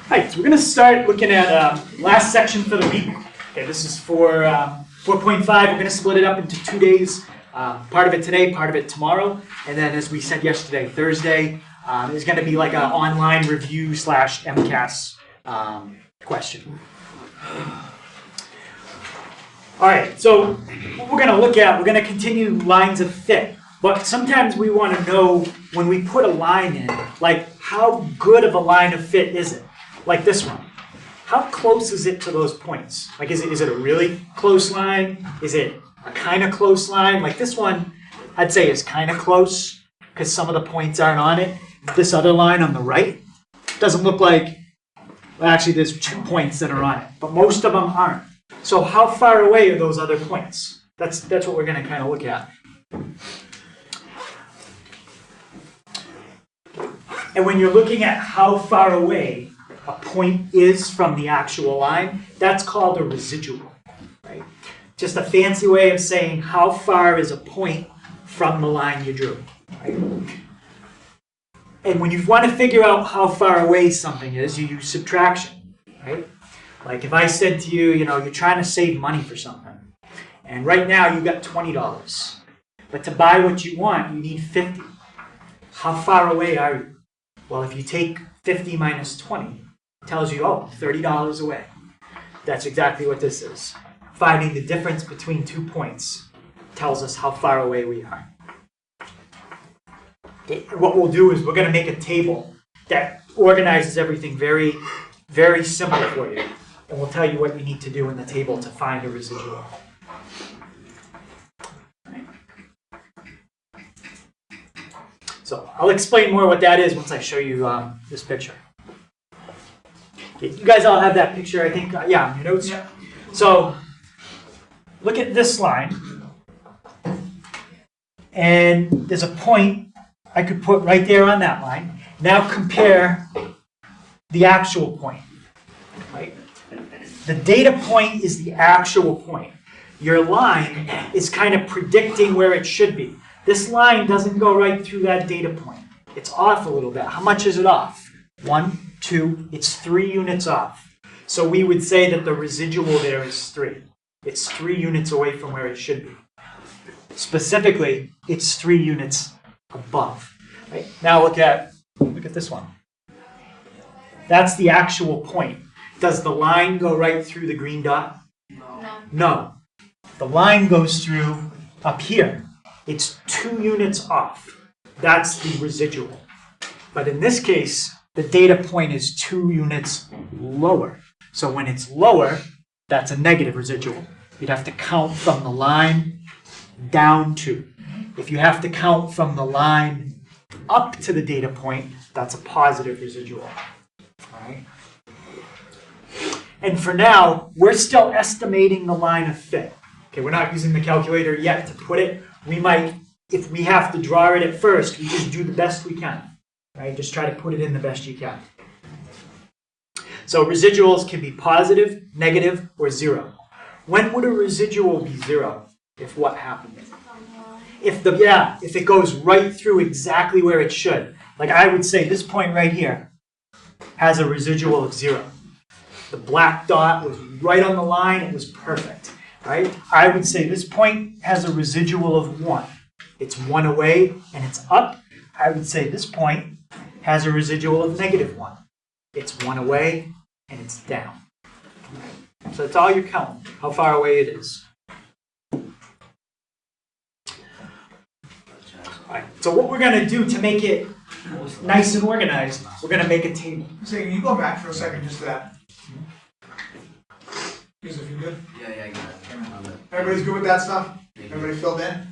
Right, so we're going to start looking at last section for the week. Okay, this is for 4.5. We're going to split it up into 2 days. Part of it today, part of it tomorrow. And then as we said yesterday, Thursday is going to be like an online review / MCAS question. All right, so what we're going to look at, we're going to continue lines of fit. But sometimes we want to know when we put a line in, like how good of a line of fit is it? Like this one. How close is it to those points? Like is it a really close line? Is it a kind of close line? Like this one, I'd say is kind of close because some of the points aren't on it. This other line on the right doesn't look like, well, actually there's 2 points that are on it, but most of them aren't. So how far away are those other points? That's what we're going to kind of look at. And when you're looking at how far away a point is from the actual line, that's called a residual, right? Just a fancy way of saying how far is a point from the line you drew, right? And when you want to figure out how far away something is, you use subtraction, right? Like if I said to you, you're trying to save money for something, and right now you got $20, but to buy what you want, you need $50. How far away are you? Well, if you take 50 minus 20, it tells you, oh, $30 away. That's exactly what this is. Finding the difference between 2 points tells us how far away we are. Okay. What we'll do is we're going to make a table that organizes everything very, very simple for you. And we'll tell you what you need to do in the table to find a residual. So I'll explain more what that is once I show you this picture. Okay, you guys all have that picture, I think, on your notes? Yeah. So look at this line. And there's a point I could put right there on that line. Now compare the actual point. Right? The data point is the actual point. Your line is kind of predicting where it should be. This line doesn't go right through that data point. It's off a little bit. How much is it off? 1, 2, it's 3 units off. So we would say that the residual there is 3. It's 3 units away from where it should be. Specifically, it's 3 units above. Right? Now look at this one. That's the actual point. Does the line go right through the green dot? No. The line goes through up here. It's 2 units off. That's the residual. But in this case, the data point is 2 units lower. So when it's lower, that's a negative residual. You'd have to count from the line down 2. If you have to count from the line up to the data point, that's a positive residual. All right? And for now, we're still estimating the line of fit. Okay, we're not using the calculator yet to put it. We might, if we have to draw it at first, we just do the best we can. Right? Just try to put it in the best you can. So residuals can be positive, negative, or 0. When would a residual be 0? If what happened? If it goes right through exactly where it should. Like I would say this point right here has a residual of 0. The black dot was right on the line, it was perfect. Right? I would say this point has a residual of 1. It's 1 away and it's up. I would say this point has a residual of negative 1. It's 1 away and it's down. So that's all you're counting, how far away it is. All right. So what we're going to do to make it nice and organized, we're going to make a table. So can you go back for a second just to that? If you're good? Yeah, I got it. Everybody's good with that stuff? Everybody filled in?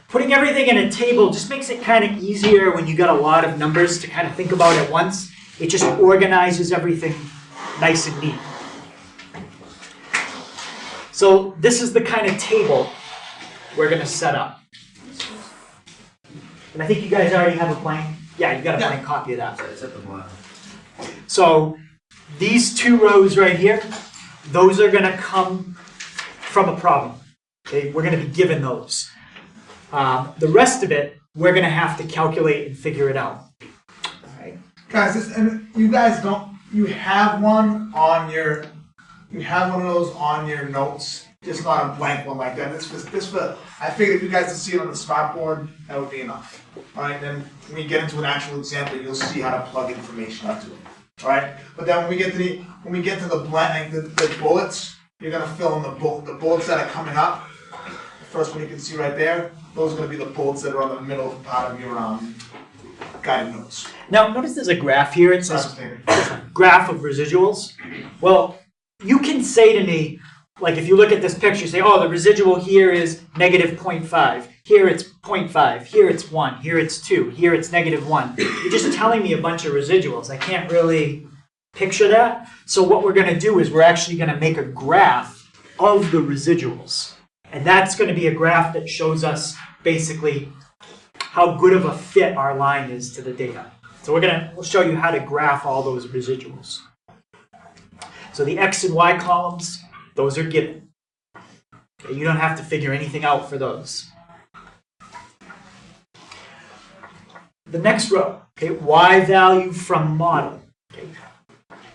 Putting everything in a table just makes it kind of easier when you got a lot of numbers to kind of think about at once. It just organizes everything nice and neat. So this is the kind of table we're going to set up. And I think you guys already have a blank. Yeah, you got a blank copy of that. It's at the bottom. So these 2 rows right here, those are going to come from a problem. Okay? We're going to be given those. The rest of it, we're going to have to calculate and figure it out. All right? Guys, and you guys don't, you have one on your, you have one of those on your notes, just not a blank one like that. I figured if you guys can see it on the smart board, that would be enough. Alright, then when you get into an actual example, you'll see how to plug information into it. Alright, but then when we get to the blank, the bullets, you're gonna fill in the bullets that are coming up. The first one you can see right there, those are gonna be the bullets that are on the middle part of your guided notes. Now, notice there's a graph here. It says graph of residuals. Well, you can say to me, like if you look at this picture, say, oh, the residual here is negative 0.5. Here it's 0.5. Here it's 1. Here it's 2. Here it's negative 1. You're just telling me a bunch of residuals. I can't really picture that. So what we're going to do is we're actually going to make a graph of the residuals. And that's going to be a graph that shows us basically how good of a fit our line is to the data. So we'll show you how to graph all those residuals. So the X and Y columns, those are given. Okay, you don't have to figure anything out for those. The next row, okay, Y value from model. Okay.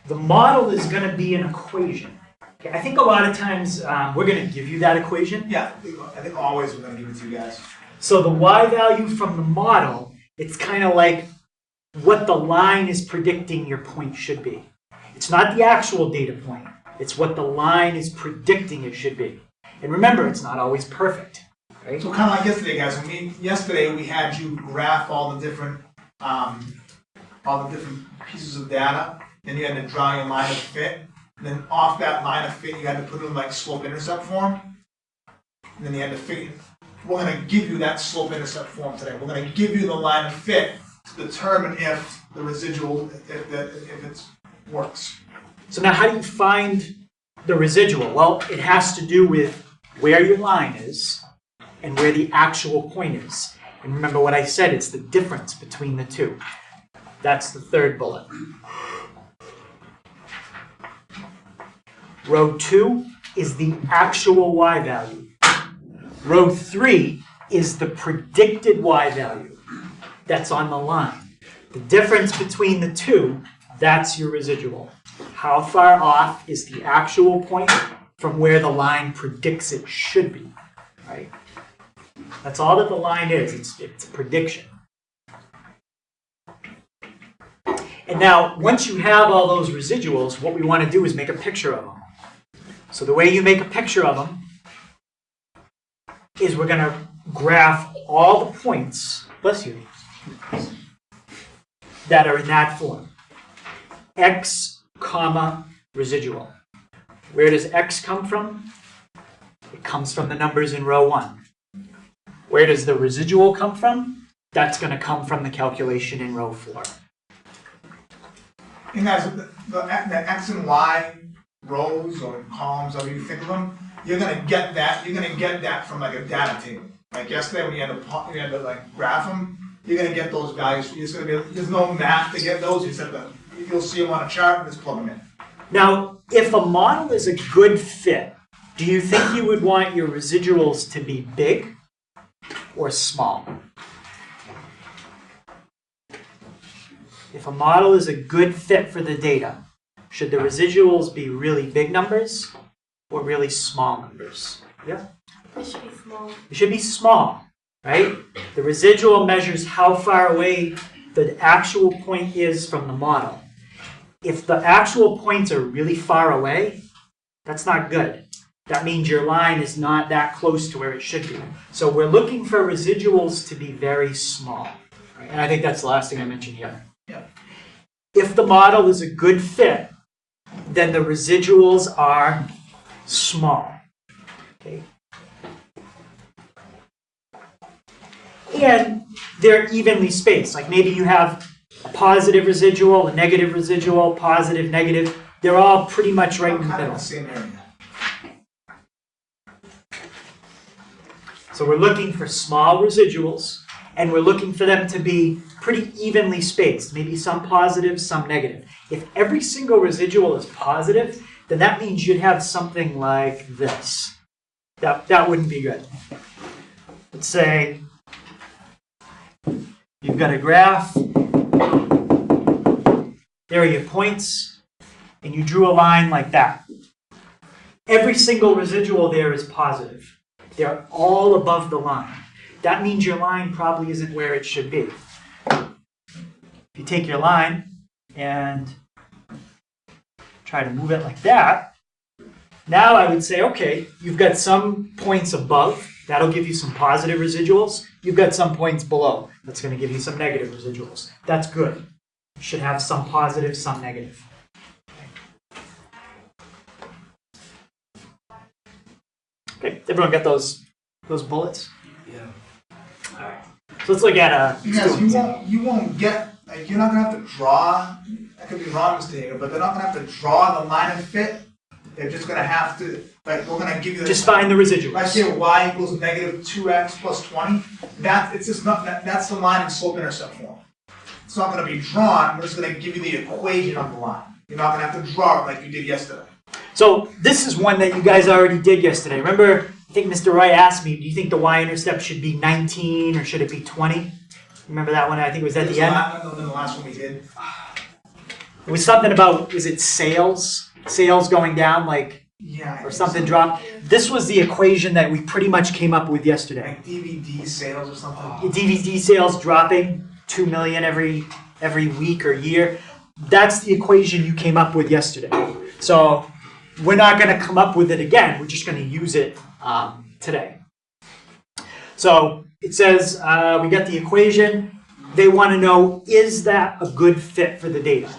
The model is going to be an equation. Okay, I think a lot of times we're going to give you that equation. Yeah, I think always we're going to give it to you guys. So the Y value from the model, it's kind of like what the line is predicting your point should be. It's not the actual data point. It's what the line is predicting it should be. And remember, it's not always perfect. Right? So kind of like yesterday, guys. Yesterday we had you graph all the different pieces of data. Then you had to draw your line of fit. And then off that line of fit, you had to put it in like slope-intercept form. And then you had to figure. We're going to give you that slope-intercept form today. We're going to give you the line of fit to determine if the residual, if it works. So now how do you find the residual? Well, it has to do with where your line is and where the actual point is. And remember what I said, it's the difference between the two. That's the third bullet. Row 2 is the actual Y value. Row 3 is the predicted Y value that's on the line. The difference between the two, that's your residual. How far off is the actual point from where the line predicts it should be, right? That's all that the line is. It's a prediction. And now, once you have all those residuals, what we want to do is make a picture of them. So the way you make a picture of them is we're going to graph all the points, bless you, that are in that form. X, comma, residual. Where does X come from? It comes from the numbers in row 1. Where does the residual come from? That's going to come from the calculation in row 4. And guys, the X and Y rows or columns, however you think of them, you're going to get that from like a data table. Like yesterday when you had to like graph them, you're going to get those values. There's no math to get those. You'll see them on a chart and just plug them in. Now, if a model is a good fit, do you think you would want your residuals to be big or small? If a model is a good fit for the data, should the residuals be really big numbers or really small numbers? Yeah? It should be small. It should be small, right? The residual measures how far away the actual point is from the model. If the actual points are really far away, that's not good. That means your line is not that close to where it should be. So we're looking for residuals to be very small. Right? And I think that's the last thing I mentioned here. Yeah. If the model is a good fit, then the residuals are small. Okay? And they're evenly spaced. Like maybe you have a positive residual, a negative residual, positive, negative. They're all pretty much right in the middle. Same area. So we're looking for small residuals, and we're looking for them to be pretty evenly spaced. Maybe some positive, some negative. If every single residual is positive, then that means you'd have something like this. That wouldn't be good. Let's say you've got a graph there are your points, and you drew a line like that. Every single residual there is positive. They're all above the line. That means your line probably isn't where it should be. If you take your line and try to move it like that, now I would say, okay, you've got some points above. That'll give you some positive residuals. You've got some points below. That's going to give you some negative residuals. That's good. You should have some positive, some negative. Okay, everyone got those bullets? Yeah. All right. So let's look at you won't get, like, you're not gonna have to draw. I could be wrong, Mr. Hager, but they're not gonna have to draw the line of fit. They're just gonna have to, like, we're gonna give you. just find the residuals. Right here, y equals negative 2x plus 20. It's just not that's the line in slope-intercept form. It's not gonna be drawn. We're just gonna give you the equation of the line. You're not gonna have to draw it like you did yesterday. So this is one that you guys already did yesterday. Remember, I think Mr. Wright asked me, do you think the y-intercept should be 19 or should it be 20? Remember that one? I think it was at the end. No, the last one we did. It was something about, was it sales? Sales going down, like, Yeah. or something dropped. This was the equation that we pretty much came up with yesterday. Like DVD sales or something. DVD sales dropping 2 million every week or year. That's the equation you came up with yesterday. So we're not going to come up with it again. We're just going to use it today. So it says we got the equation. They want to know, is that a good fit for the data?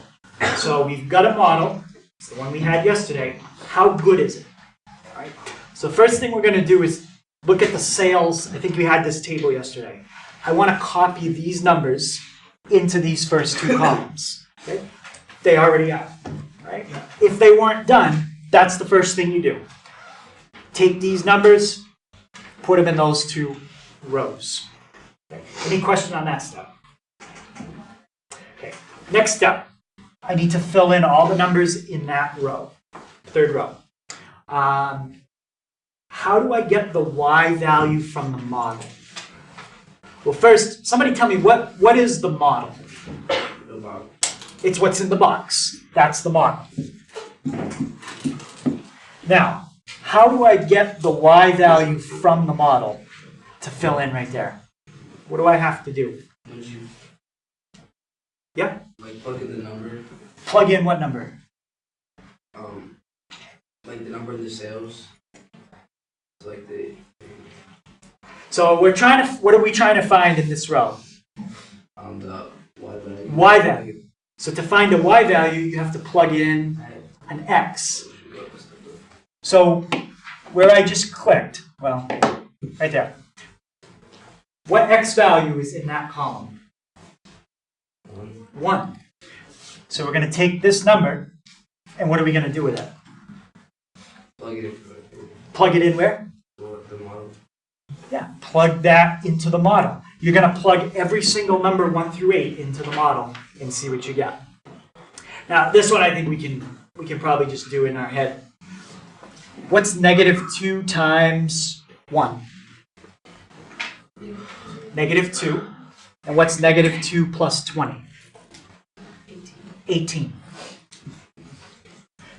So we've got a model. It's the one we had yesterday. How good is it? All right. So first thing we're going to do is look at the sales. I think we had this table yesterday. I want to copy these numbers into these first two columns. Okay? They already are. Right? If they weren't done, that's the first thing you do. Take these numbers, put them in those two rows. Okay. Any question on that step? Okay. Next step. I need to fill in all the numbers in that row, third row. How do I get the y value from the model? Well, first, somebody tell me, what is the model? The model. It's what's in the box. That's the model. Now, how do I get the y value from the model to fill in right there? What do I have to do? Would you Yeah? like plug in the number? Plug in what number? Like the number of the sales. Like the. So we're trying to. What are we trying to find in this row? The y value. Y value. So to find a y value, you have to plug in an x. So where I just clicked, well, right there. What x value is in that column? 1. So we're going to take this number, and what are we going to do with it? Plug it in. Plug it in where? The model. Yeah, plug that into the model. You're going to plug every single number 1 through 8 into the model and see what you get. Now, this one I think we can probably just do in our head. What's negative 2 times 1? Negative 2. And what's negative 2 plus 20? 18.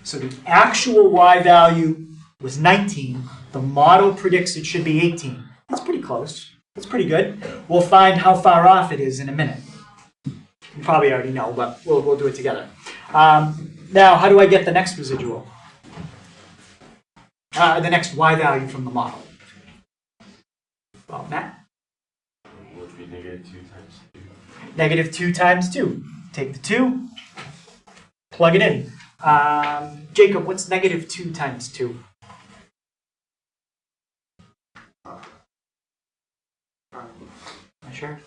So the actual y value was 19. The model predicts it should be 18. That's pretty close. That's pretty good. We'll find how far off it is in a minute. You probably already know, but we'll do it together. Now, how do I get the next residual? The next y value from the model? Well, Matt? Would be negative 2 times 2. Negative 2 times 2. Take the 2, plug it in. Jacob, what's negative 2 times 2? Not sure.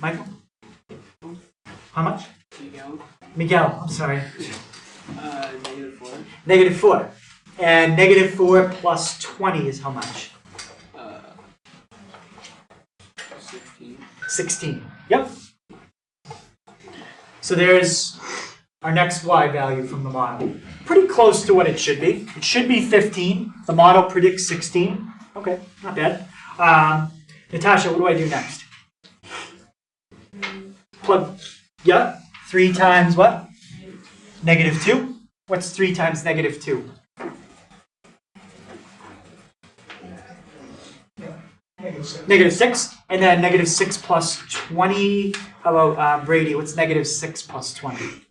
Michael? How much? Miguel, I'm sorry. Negative 4. Negative 4. And negative 4 plus 20 is how much? 16. 16. Yep. So there's our next y value from the model. Pretty close to what it should be. It should be 15. The model predicts 16. Okay, not bad. Natasha, what do I do next? Plug. Yeah. 3 times what? Negative 2. What's 3 times negative 2? Negative 6. And then negative 6 plus 20. How about Brady? What's negative 6 plus 20?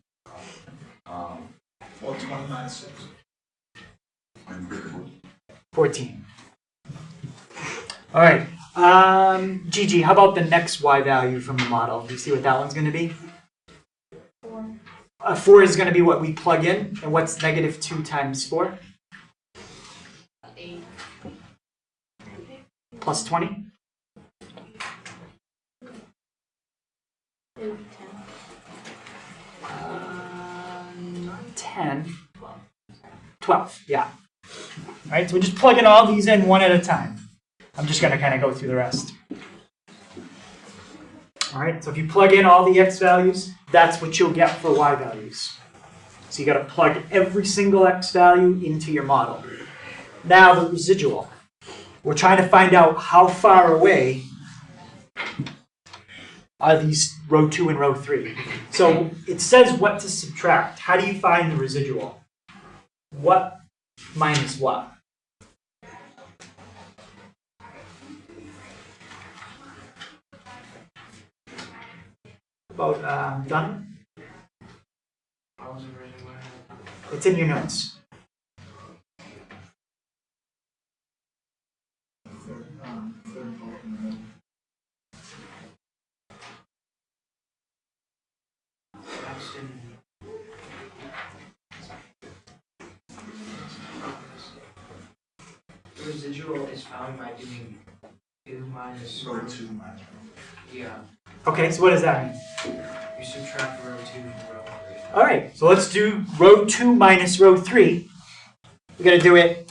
Well, 20 minus 6. 14. All right. Gigi, how about the next y value from the model? Do you see what that one's going to be? 4. 4 is going to be what we plug in. And what's negative 2 times 4? 8. Plus 20? 10. 10. 12, yeah. All right, so we're just plugging all these in one at a time. I'm just going to kind of go through the rest. All right, so if you plug in all the x values, that's what you'll get for y values. So you got to plug every single x value into your model. Now the residual. We're trying to find out how far away are these row 2 and row 3. So it says what to subtract. How do you find the residual? What minus what? About done? It's in your notes. The residual is found by doing 2 minus Row 2 minus yeah. Okay, so what does that mean? You subtract row 2 from row 3. All right, so let's do row 2 minus row 3. We're going to do it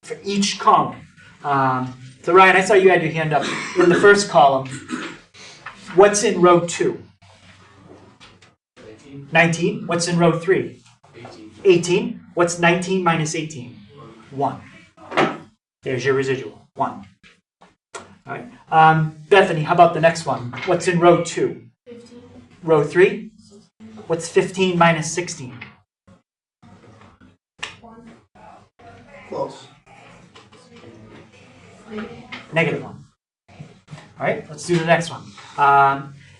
for each column. So Ryan, I saw you had your hand up in the first column. What's in row 2? 19. What's in row 3? 18. What's 19 minus 18? 1. There's your residual, 1. All right. Bethany, how about the next one? What's in row 2? 15. Row 3? What's 15 minus 16? 1. Close. Negative 1. All right, let's do the next one.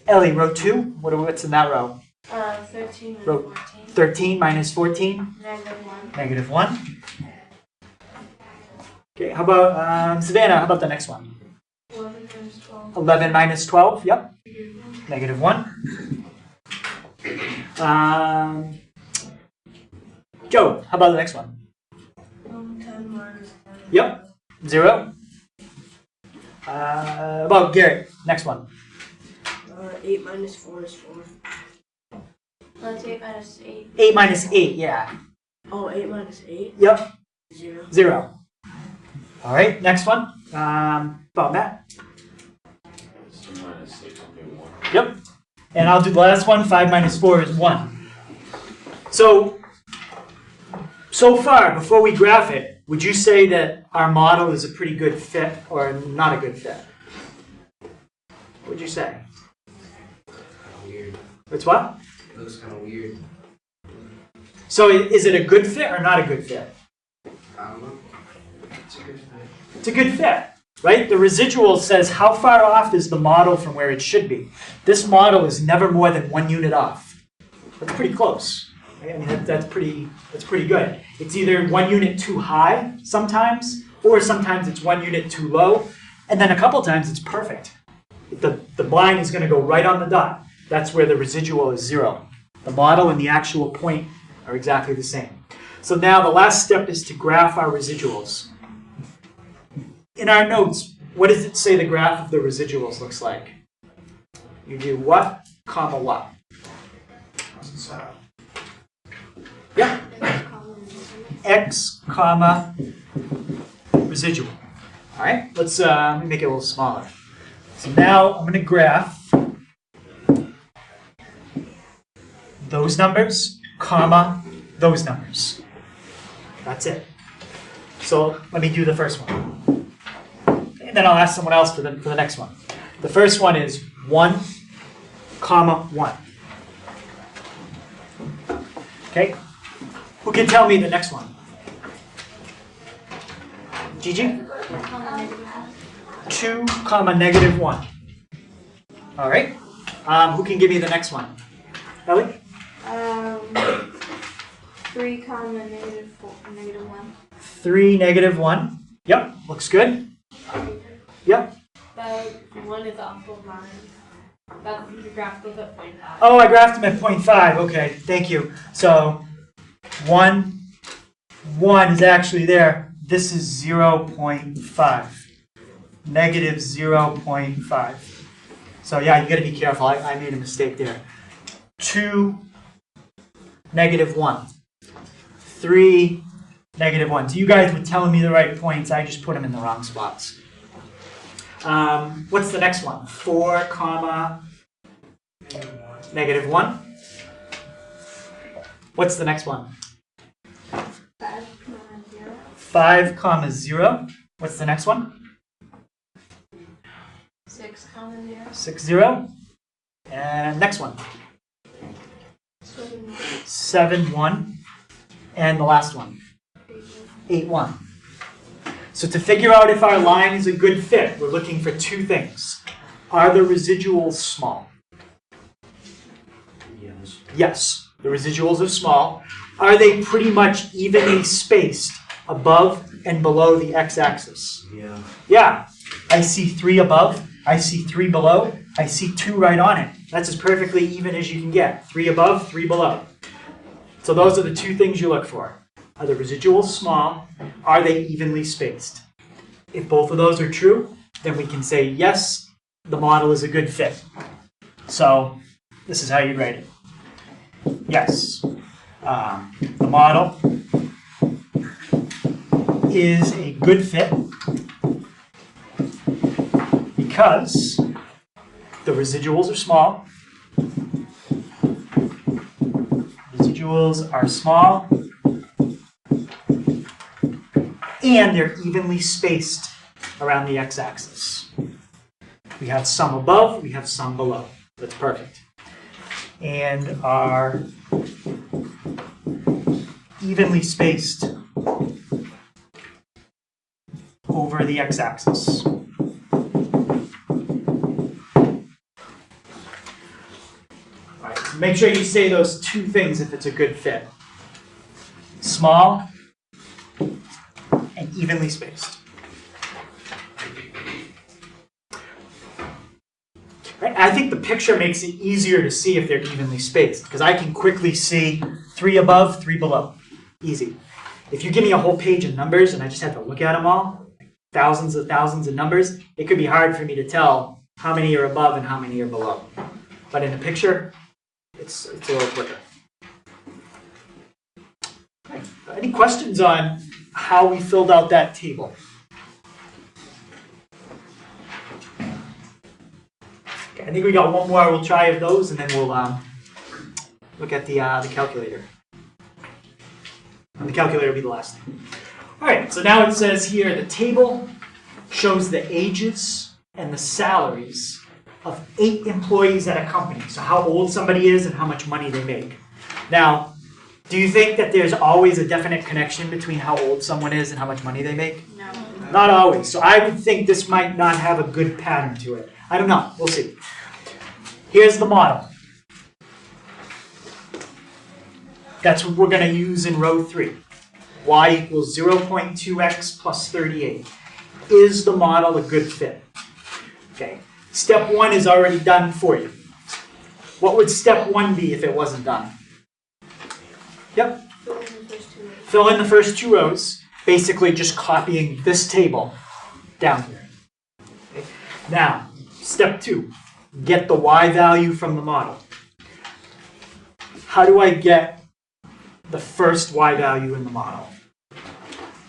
Ellie, row 2, what's in that row? 13 and Row 14. 13 minus 14? Negative 1. Negative 1. Okay, how about Savannah, how about the next one? 11 minus 12. 11 minus 12, yep. Negative 1. Negative 1. Joe, how about the next one? 10 minus 10. Yep, 0. About Garrett, next one. 8 minus 4 is 4. That's 8 minus 8. 8 minus 8, yeah. Oh, 8 minus 8? Yep, 0. 0. All right, next one. About Matt. 2 minus 6 will be 1. Yep. And I'll do the last one. 5 minus 4 is 1. So far, before we graph it, would you say that our model is a pretty good fit or not a good fit? What would you say? Weird. It's what? It looks kind of weird. So is it a good fit or not a good fit? I don't know. It's a good fit. It's a good fit, right? The residual says how far off is the model from where it should be. This model is never more than 1 unit off. That's pretty close. Right? I mean, that's pretty good. It's either 1 unit too high sometimes, or sometimes it's 1 unit too low, and then a couple times it's perfect. The line is going to go right on the dot. That's where the residual is 0. The model and the actual point are exactly the same. So now the last step is to graph our residuals. In our notes, what does it say the graph of the residuals looks like? You do what, comma what? Yeah. X, comma, residual. All right, let's let me make it a little smaller. So now I'm going to graph those numbers, comma, those numbers. That's it. So let me do the first one. And then I'll ask someone else for the next one. The first one is 1, comma, 1. Okay, who can tell me the next one? Gigi? 2 comma negative 1. All right. Who can give me the next one? Ellie? 3 comma negative 1. 3 negative 1. Yep, looks good. Yep. But 1 is off of mine. That's the graph goes at 0.5. Oh, I graphed them at 0.5. Okay, thank you. So 1 is actually there. This is 0.5. Negative 0.5. So yeah, you got to be careful. I made a mistake there. 2 negative 1. 3 negative 1. So you guys were telling me the right points. I just put them in the wrong spots. What's the next one? 4 comma negative 1. What's the next one? 5 comma 0. 5 comma 0. What's the next one? 6 comma 0. 6 0. And next one? 7 1. And the last one? 8 1. So to figure out if our line is a good fit, we're looking for 2 things. Are the residuals small? Yes. Yes, the residuals are small. Are they pretty much evenly spaced above and below the x-axis? Yeah. Yeah, I see 3 above, I see 3 below, I see 2 right on it. That's as perfectly even as you can get. 3 above, 3 below. So those are the 2 things you look for. Are the residuals small? Are they evenly spaced? If both of those are true, then we can say yes, the model is a good fit. So this is how you write it. Yes, the model is a good fit because the residuals are small. Residuals are small. And they're evenly spaced around the x-axis. We have some above, we have some below. That's perfect. And are evenly spaced over the x-axis. Alright, so make sure you say those 2 things if it's a good fit. Small and evenly spaced. Right? I think the picture makes it easier to see if they're evenly spaced because I can quickly see 3 above, 3 below. Easy. If you give me a whole page of numbers and I just have to look at them all, thousands of numbers, it could be hard for me to tell how many are above and how many are below. But in a picture, it's a little quicker. Right. Any questions on how we filled out that table? Okay, I think we got one more. We'll try of those, and then we'll look at the calculator. And the calculator will be the last thing. All right, so now it says here the table shows the ages and the salaries of 8 employees at a company. So how old somebody is and how much money they make. Now, do you think that there's always a definite connection between how old someone is and how much money they make? No. Not always. So I would think this might not have a good pattern to it. I don't know. We'll see. Here's the model. That's what we're going to use in row 3. Y equals 0.2x plus 38. Is the model a good fit? Okay. Step 1 is already done for you. What would step 1 be if it wasn't done? Yep. Fill in the first 2 rows. Basically just copying this table down here. Okay. Now, step 2. Get the y value from the model. How do I get the first y value in the model?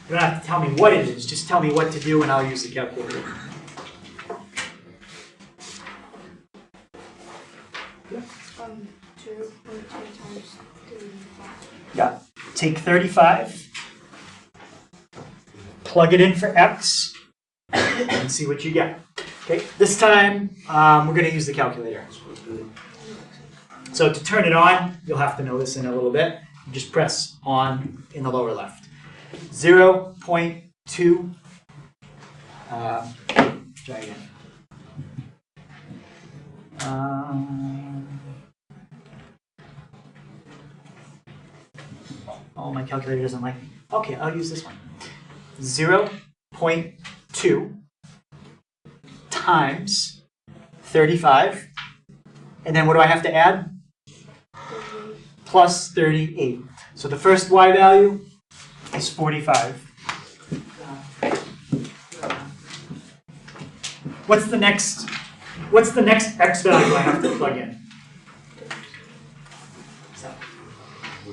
You don't have to tell me what it is. Just tell me what to do and I'll use the calculator. Yeah. 2.2 times 35. Yeah. Take 35, plug it in for x, and see what you get. Okay. This time we're going to use the calculator. So to turn it on, you'll have to know this in a little bit. just press on in the lower left. 0.2. Try again. Oh, my calculator doesn't like me. Okay, I'll use this one. 0.2 times 35. And then what do I have to add? Plus 38. So the first y value is 45. What's the next x value I have to plug in?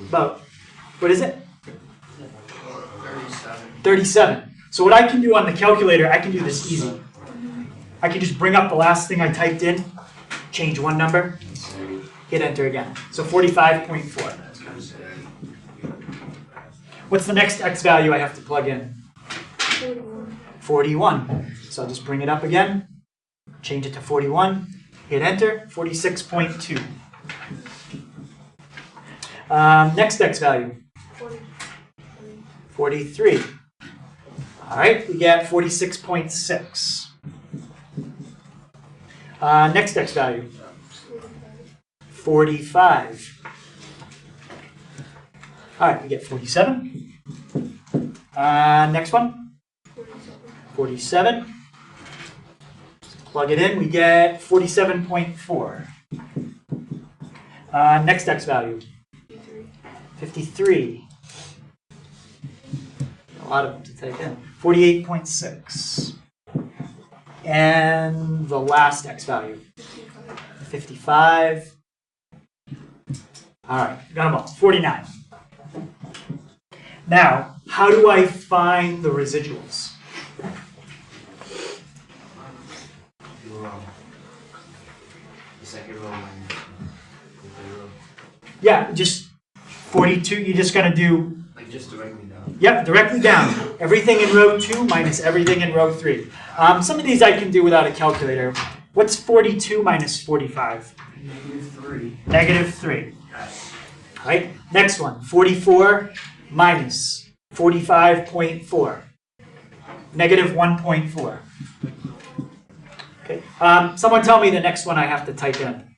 About, what is it? 37. So what I can do on the calculator, I can do this easy. I can just bring up the last thing I typed in, change one number, hit enter again. So 45.4. What's the next x value I have to plug in? 41. So I'll just bring it up again, change it to 41, hit enter, 46.2. Next x value? 43. All right, we get 46.6. Next x value? 45. All right, we get 47. Next one? 47. Plug it in, we get 47.4. Next x value? 53. A lot of them to take in. 48.6. And the last x value? 55. All right, got them all. 49. Now, how do I find the residuals? The second row minus the third row. Yeah, just 42. You're just going to do, Like just directly down. yep, directly down. Everything in row 2 minus everything in row 3. Some of these I can do without a calculator. What's 42 minus 45? -3. -3. All right, next one. 44 minus 45.4. -1.4. Okay. Someone tell me the next one I have to type in.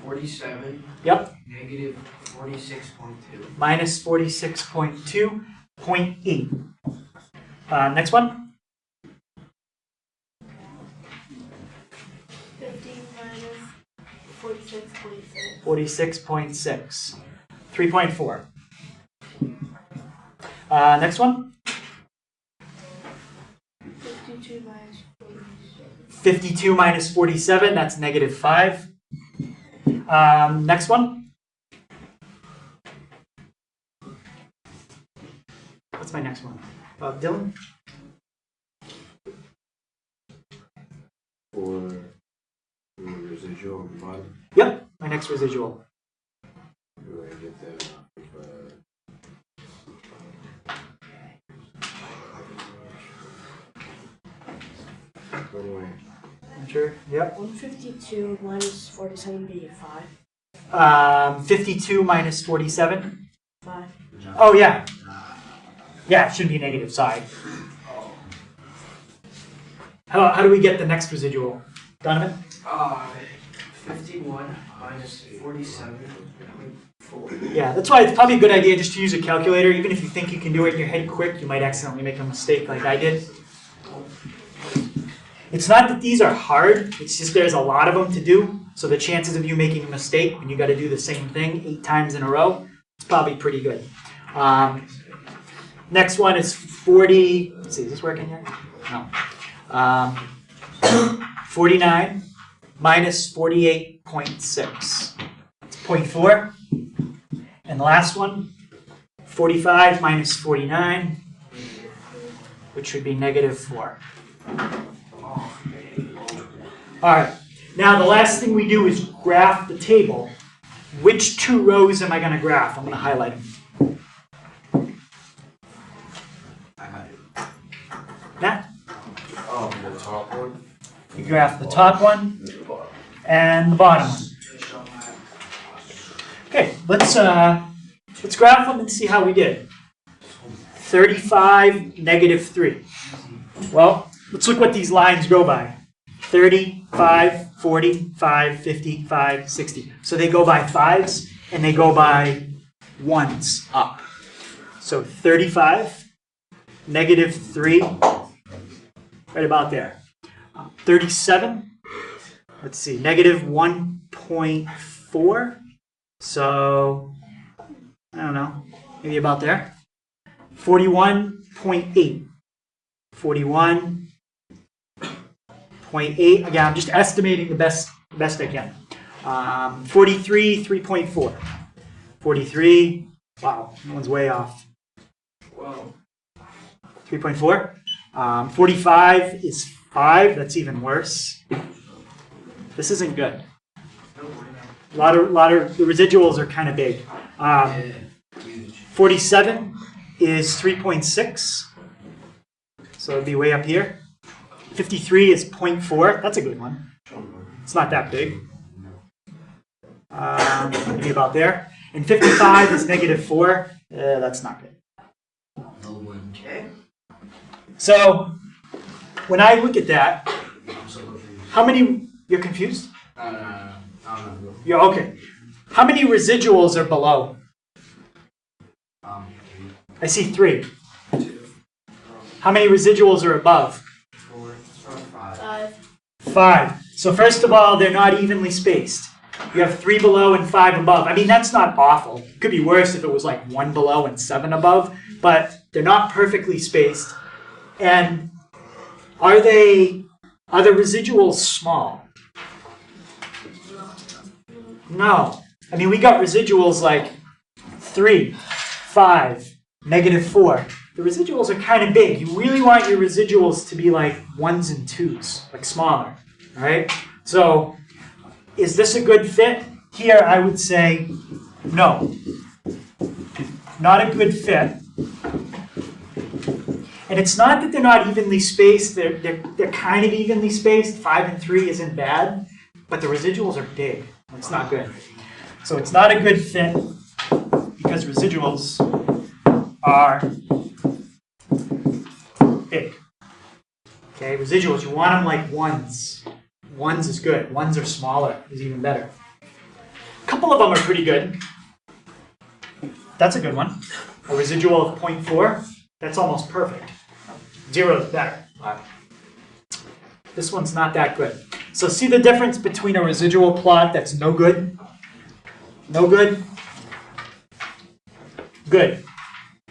47. Yep. -46.2. Minus 46.2, 0.8. Next one? 50 minus 46.6. 46.6. 3.4. Next one? 52 minus 46. 52 minus 47, that's -5. Next one? What's my next one? Dylan? For residual on the bottom, Yep, my next residual. do I get that off of, anyway, Sure. Yep. 152 minus 47 be 5. 52 minus 47. 5. Oh, yeah. Yeah, it should be a negative side. How do we get the next residual? Donovan? 51 minus 47.4. Yeah, that's why it's probably a good idea just to use a calculator. Even if you think you can do it in your head quick, you might accidentally make a mistake like I did. It's not that these are hard, it's just there's a lot of them to do. So the chances of you making a mistake when you got to do the same thing 8 times in a row, it's probably pretty good. Next one is 40, let's see, is this working here? No. 49 minus 48.6. It's 0.4. And the last one, 45 minus 49, which would be -4. All right, now the last thing we do is graph the table. Which 2 rows am I going to graph? I'm going to highlight them. Matt? oh, the top one? You graph the top one and the bottom one. Okay, let's Let's graph them and see how we did. 35, -3. Well, let's look what these lines go by. 35, 45, 55, 60. So they go by 5s and they go by 1s up. So 35, -3, right about there. 37, let's see, -1.4. So, I don't know, maybe about there. 41.8. 41.8. Again, I'm just estimating the best I can. 43, 3.4. 43, wow, that one's way off. Whoa. 3.4. 45 is 5. That's even worse. This isn't good. A lot of the residuals are kind of big. 47 is 3.6. So it'd be way up here. 53 is 0.4. That's a good one. It's not that big. Maybe about there. And 55 is -4. That's not good. Okay. So when I look at that, I'm so confused. how many? You're confused? No. I don't know. You're okay. How many residuals are below? I see 3. How many residuals are above? 4, 5. 5. 5. So first of all, they're not evenly spaced. You have 3 below and 5 above. I mean, that's not awful. It could be worse if it was like 1 below and 7 above, but they're not perfectly spaced. And are the residuals small? No. I mean, we got residuals like 3, 5, -4. The residuals are kind of big. You really want your residuals to be like 1s and 2s, like smaller, all right? So is this a good fit? Here, I would say no. Not a good fit. And it's not that they're not evenly spaced. They're kind of evenly spaced. 5 and 3 isn't bad, but the residuals are big. It's not good. So it's not a good fit because residuals are big. Okay, residuals, you want them like 1s. 1s is good. 1s are smaller, is even better. A couple of them are pretty good. That's a good one. A residual of 0.4, that's almost perfect. 0 is better. This one's not that good. So see the difference between a residual plot that's no good, no good, good,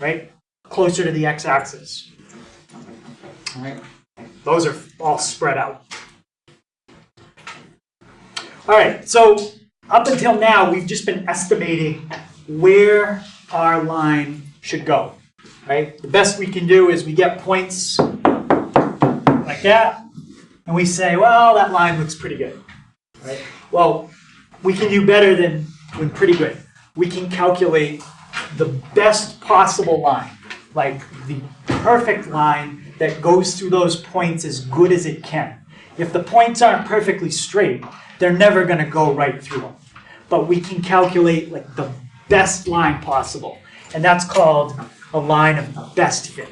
right? Closer to the x-axis. All right. Those are all spread out. All right, so up until now, we've just been estimating where our line should go, right? The best we can do is we get points like that, and we say, well, that line looks pretty good, right? Well, we can do better than pretty good. We can calculate the best possible line, like the perfect line that goes through those points as good as it can. If the points aren't perfectly straight, they're never going to go right through them. But we can calculate like the best line possible, and that's called a line of best fit.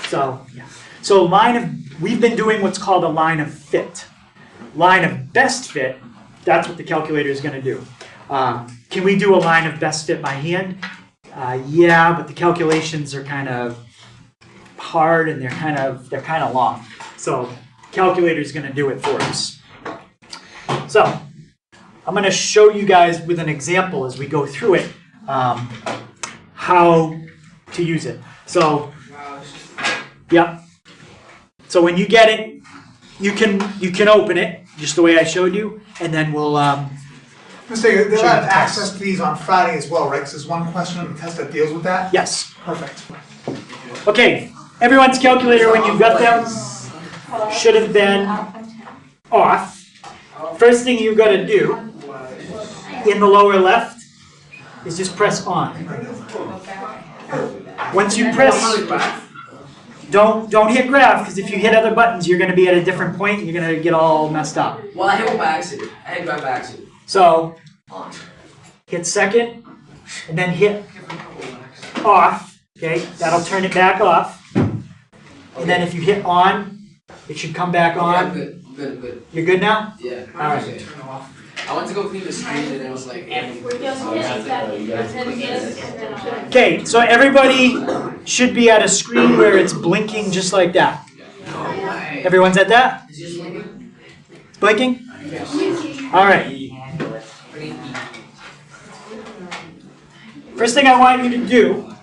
So, yeah. So we've been doing what's called a line of fit. Line of best fit, that's what the calculator is going to do. Can we do a line of best fit by hand? Yeah, but the calculations are kind of hard and they're kind of long. So calculator is going to do it for us. So I'm going to show you guys with an example as we go through it how to use it. So yeah. So when you get it, you can open it just the way I showed you, and then we'll. They'll have access to these on Friday as well, right? Because there's one question on the test that deals with that. Yes. Perfect. Okay. Everyone's calculator when you got them should have been off. First thing you got to do in the lower left is just press on. Once you press, don't hit graph, because if you hit other buttons, you're going to be at a different point and you're going to get all messed up. Well, I hit one by accident. I hit grab by accident. So hit second, and then hit off, okay, that'll turn it back off. And then if you hit on, it should come back Yeah, I'm on. good. I'm good. I'm good. You're good now? Yeah. All right. I went to go clean the screen and it was like. Okay, so everybody should be at a screen where it's blinking just like that. Everyone's at that? Blinking? All right. First thing I want you to do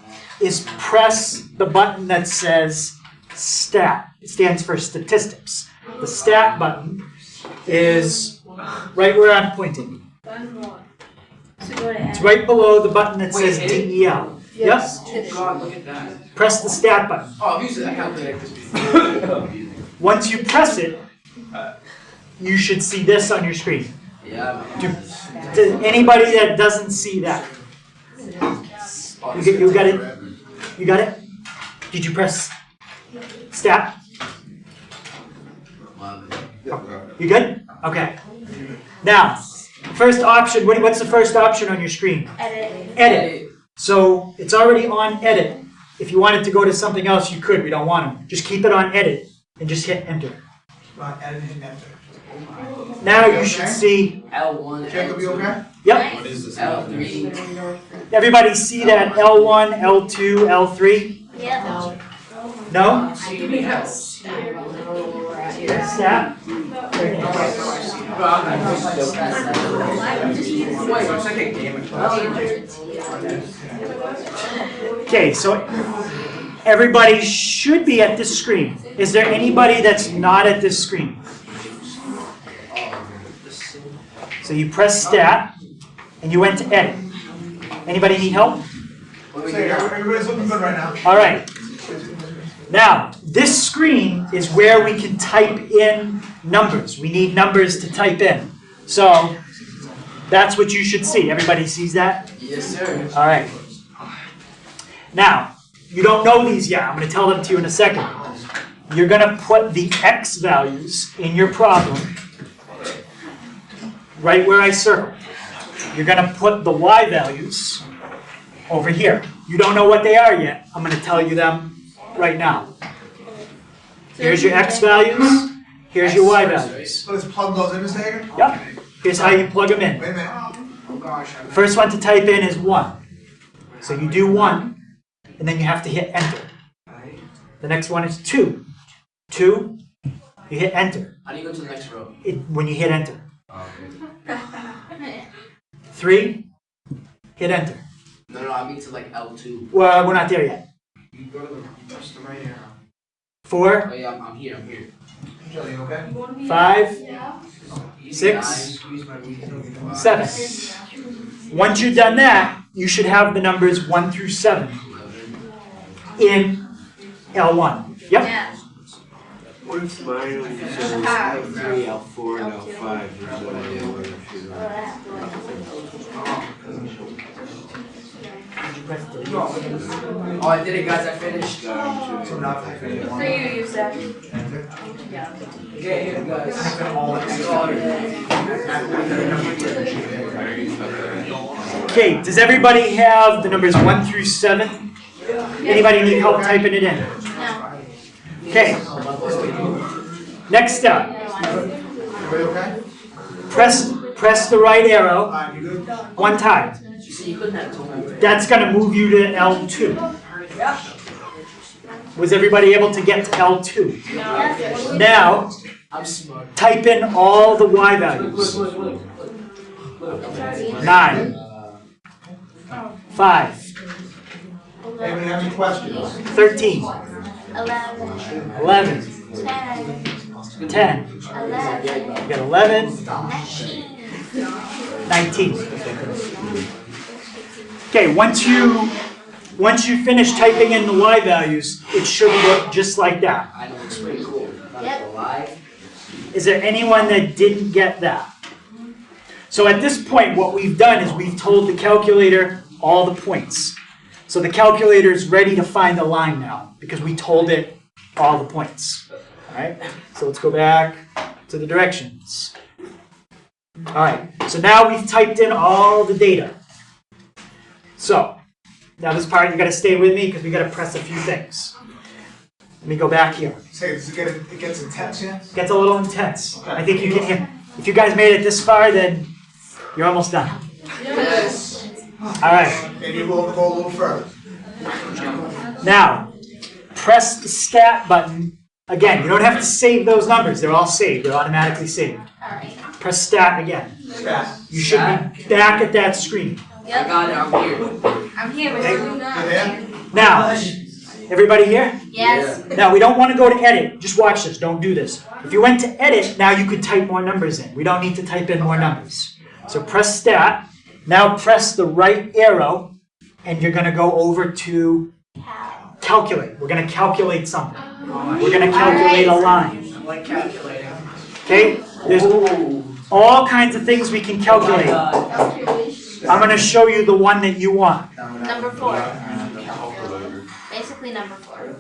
is press the button that says STAT. It stands for statistics. The STAT button is right where I'm pointing. So go to It's right below the button that says Wait, hit it? DEL. Yep. Oh God, look at that. Press the STAT button. Oh, I've used that calculator this before. Once you press it, you should see this on your screen. Yeah. To anybody that doesn't see that, you got it? You got it? Did you press STAT? You good? Okay. Now, first option, what's the first option on your screen? edit. Edit. So it's already on edit. If you wanted to go to something else, you could. We don't want to. Just keep it on edit and just hit enter. Edit and enter. Now you should see, L1. Jacob, you okay? yep. What is this? L3. Everybody see that L1, L2, L3? Yeah. No? Yes. STAT? Okay, so everybody should be at this screen. Is there anybody that's not at this screen? So you press STAT and you went to edit. Anybody need help? Say, everybody's looking good right now. All right. Now, this screen is where we can type in numbers. We need numbers to type in. So that's what you should see. Everybody sees that? Yes, sir. All right. Now, you don't know these yet. I'm going to tell them to you in a second. You're going to put the X values in your problem right where I circled. You're going to put the Y values over here. You don't know what they are yet. I'm going to tell you them right now. Here's your X values. Here's your Y values. So let's plug those in, Mr. Hager? Yep. Here's how you plug them in. Wait a minute. Oh gosh. First one to type in is 1. So you do 1, and then you have to hit enter. The next one is 2. 2, you hit enter. How do you go to the next row? When you hit enter. 3, hit enter. No, I mean to like L2. Well, we're not there yet. You go to the right here. 4, Oh yeah, I'm here. Joe, you okay? 5, Easy, 6, guys. 7. Once you've done that, you should have the numbers 1 through 7 in L1. Yep. Yeah. What if mine only says L3, L4, and L5? There's no idea what it Oh, I did it, guys. I finished. So now if I finish one. So you use that. Okay, here, guys. Okay, does everybody have the numbers 1 through 7? Anybody need help typing it in? No. Okay, next up, Everybody okay? press the right arrow Alright, you good? one time. See, you couldn't have told me. That's going to move you to L2. Was everybody able to get to L2? Now, I'm smart. type in all the Y values. 9, 5, Anybody have any questions? 13, 11. 11, 10. 10. 11. You got 11, 19. Okay, once you finish typing in the Y values, it should look just like that. I know it's pretty cool. Not Yep. gonna lie. Is there anyone that didn't get that? So at this point, what we've done is we've told the calculator all the points. So the calculator is ready to find the line now because we told it all the points. All right, so let's go back to the directions. All right, so now we've typed in all the data. So Now this part, you gotta stay with me because we gotta press a few things. Let me go back here. Say, it gets intense, yeah? It gets a little intense. I think you can hear. If you guys made it this far, then you're almost done. Yes. All right. Maybe we'll go a little further. Now, press the stat button. Again, you don't have to save those numbers. They're all saved. They're automatically saved. Alright. Press stat again. Yeah. You should be back at that screen. I got it, I'm here. I'm here, Okay. Mr. Luna. Yeah? Now, everybody here? Yes. Now, we don't want to go to edit. Just watch this. Don't do this. If you went to edit, now you could type more numbers in. We don't need to type in more numbers. So press stat. Now press the right arrow, and you're going to go over to calculate. We're going to calculate something. We're going to calculate a line. Like calculating. Okay? There's all kinds of things we can calculate. I'm going to show you the one that you want. Number 4. Basically number 4.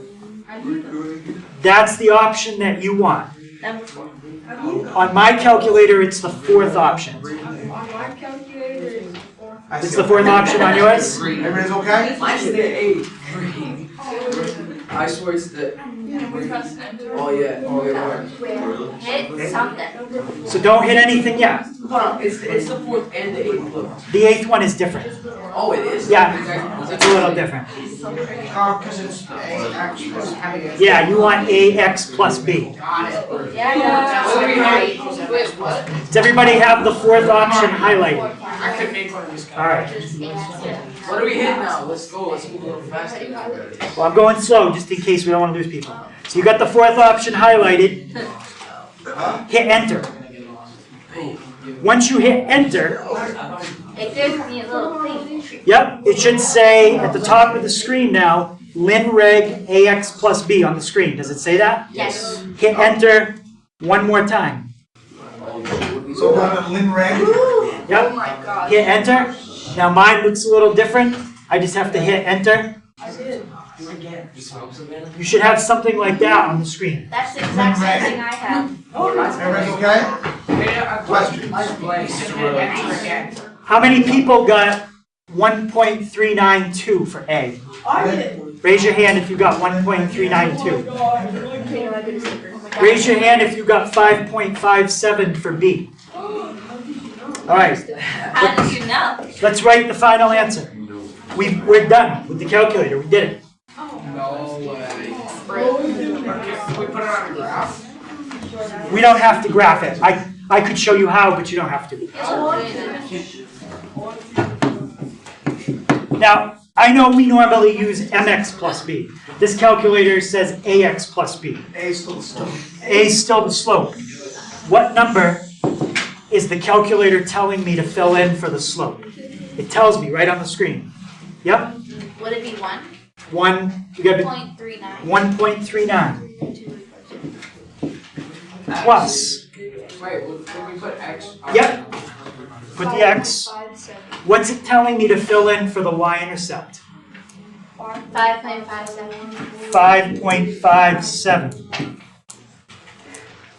That's the option that you want. Number 4. On my calculator, it's the 4th option. It's the 4th option on yours? Everybody's okay? Mine's the 8. I swear it's the. Oh yeah, Hit something. So don't hit anything yet. Hold on, it's the 4th and the 8th. Look. The 8th one is different. Oh, it is? Yeah, it's a little different. Because it's A, Yeah, you want AX plus B. Yeah. What do we have? Wait, what? Does everybody have the 4th option highlighted? I could make one of these. All right. What do we hit now? Let's go, let's move a little faster. Well, I'm going slow just in case we don't want to lose people. So you got the 4th option highlighted. Hit enter. Once you hit enter, It gives me a little thing. yep, it should say at the top of the screen now, linreg AX plus B on the screen. Does it say that? Yes. Hit enter one more time. So we're on Linreg. Yep. Hit enter. Now mine looks a little different. I just have to hit enter. You should have something like that on the screen. That's the exact same thing I have. Everybody's okay? Question. How many people got 1.392 for A? Raise your hand if you got 1.392. Raise your hand if you got 5.57 for B. All right. How did you know? Let's write the final answer. We're done with the calculator. We did it. No way. Can we put it on a graph? We don't have to graph it. I could show you how, but you don't have to. Now, I know we normally use MX plus B. This calculator says AX plus B. A still the slope. A is still the slope. What number is the calculator telling me to fill in for the slope? It tells me right on the screen. Yep. Would it be 1. You got 1.39? 1.39 plus. Wait, can we put X? Yep. Put the X. What's it telling me to fill in for the y-intercept? 5.57. 5.57.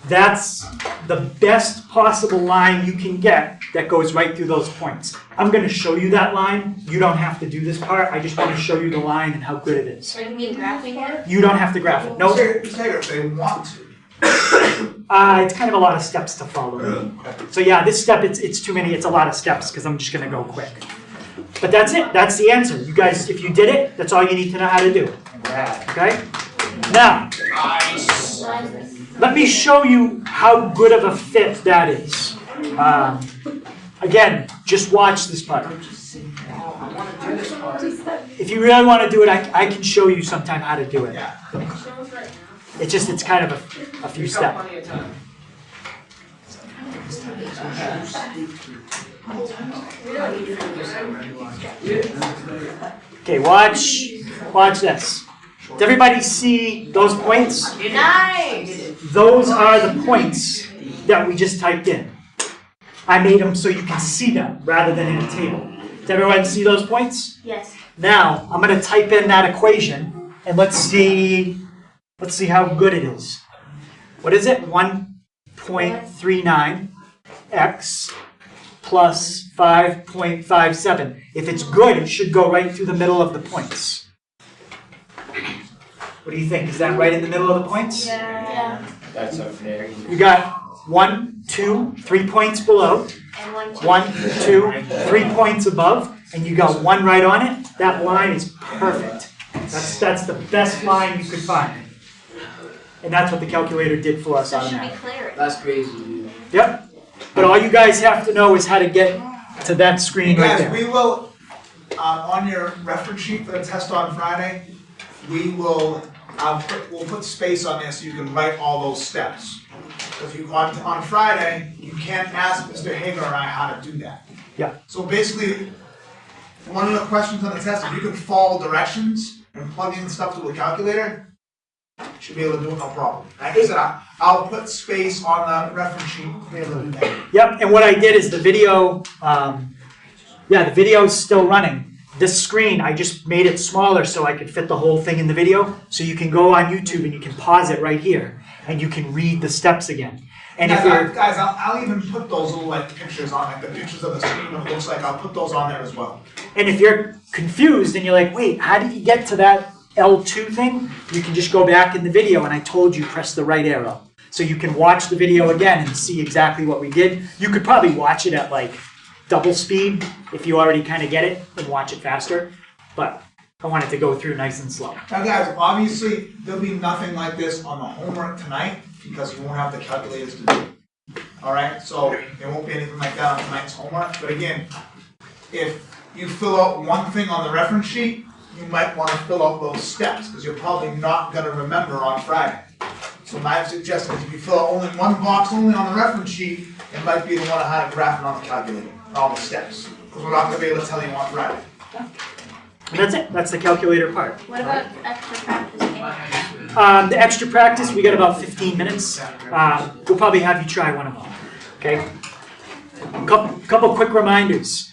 That's the best possible line you can get that goes right through those points. I'm going to show you that line. You don't have to do this part. I just want to show you the line and how good it is. What do you mean graphing it? You don't have to graph it. No, Hager, if they want to. it's kind of a lot of steps to follow. So yeah, this step, it's too many. It's a lot of steps because I'm just going to go quick. But that's it. That's the answer. You guys, if you did it, that's all you need to know how to do. Okay? Now, let me show you how good of a fit that is. Again, just watch this part. If you really want to do it, I can show you sometime how to do it. It's kind of a few steps. Okay, watch this. Does everybody see those points? Nice! Those are the points that we just typed in. I made them so you can see them rather than in a table. Does everyone see those points? Yes. Now, I'm going to type in that equation, and let's see how good it is. What is it? 1.39 x plus 5.57. If it's good, it should go right through the middle of the points. What do you think? Is that right in the middle of the points? Yeah. That's unfair. You got 1, 2, 3 points below, And 1, 2. 1, 2, 3 points above, and you got 1 right on it. That line is perfect. That's the best line you could find. And that's what the calculator did for us So it should be automatically. clear. That's crazy, dude. Yep. But all you guys have to know is how to get to that screen right Guys, there. we will, on your reference sheet for the test on Friday, we will, we'll put space on there so you can write all those steps. Because on Friday, you can't ask Mr. Hager or I how to do that. Yeah. So basically, one of the questions on the test, if you can follow directions and plug in stuff to a calculator, you should be able to do it no problem. Like I said, I'll put space on the reference sheet to be able to do that. Yep, and what I did is the video, the video is still running. This screen, I just made it smaller so I could fit the whole thing in the video. So you can go on YouTube and you can pause it right here, and you can read the steps again. And if you're Guys, I'll even put those little like pictures on, like the pictures of the screen, what it looks like, I'll put those on there as well. And if you're confused and you're like, wait, how did you get to that L2 thing? You can just go back in the video and I told you press the right arrow. So you can watch the video again and see exactly what we did. You could probably watch it at like double speed if you already kind of get it and watch it faster. But I want it to go through nice and slow. Now guys, obviously, there'll be nothing like this on the homework tonight because you won't have the calculators to do it. Alright, so there won't be anything like that on tonight's homework. But again, if you fill out one thing on the reference sheet, you might want to fill out those steps because you're probably not going to remember on Friday. So my suggestion is if you fill out only one box only on the reference sheet, it might be the one that had a graph on the calculator, all the steps. Because we're not going to be able to tell you on Friday. And that's it. That's the calculator part. What about extra practice? The extra practice, we got about 15 minutes. We'll probably have you try one of them. Okay? Couple quick reminders.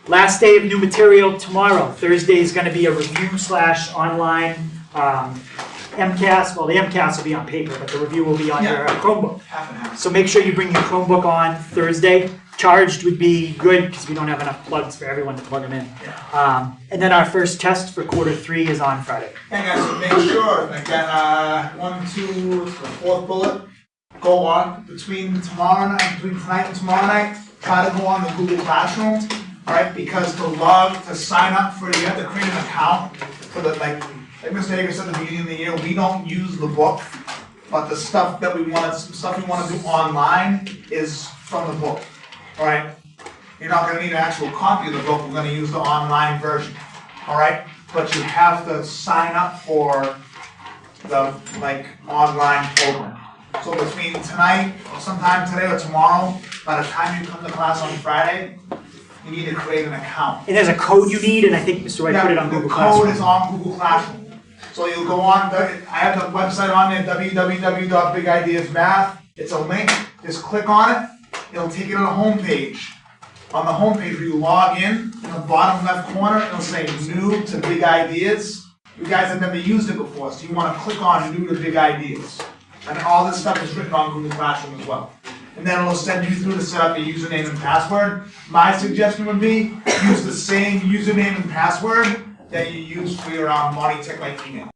Last day of new material tomorrow. Thursday is going to be a review / online MCAS. Well, the MCAS will be on paper, but the review will be on your Chromebook. Half and half. So make sure you bring your Chromebook on Thursday. Charged would be good because we don't have enough plugs for everyone to plug them in. And then our first test for Q3 is on Friday. And guys, so make sure, again, 1, 2, the fourth bullet, go on between tonight and tomorrow night, try to go on the Google Classroom, alright, because to sign up for, you have to create an account for the, like Mr. Hager said at the beginning of the year, we don't use the book, but the stuff that we want to do online is from the book, alright? You're not going to need an actual copy of the book, we're going to use the online version, alright? But you have to sign up for the, online program. So between tonight, or sometime today or tomorrow, by the time you come to class on Friday, you need to create an account. And there's a code you need, and I think Mr. Wright put it on Google The Classroom. code is on Google Classroom. So you'll go on, I have the website on there, www.bigideasmath. It's a link, just click on it, it'll take you to the home page. On the home page, where you log in the bottom left corner, it'll say new to Big Ideas. You guys have never used it before, so you want to click on new to Big Ideas. And all this stuff is written on Google Classroom as well. And then it'll send you through to set up your username and password. My suggestion would be use the same username and password that you use for your Monty Tech email.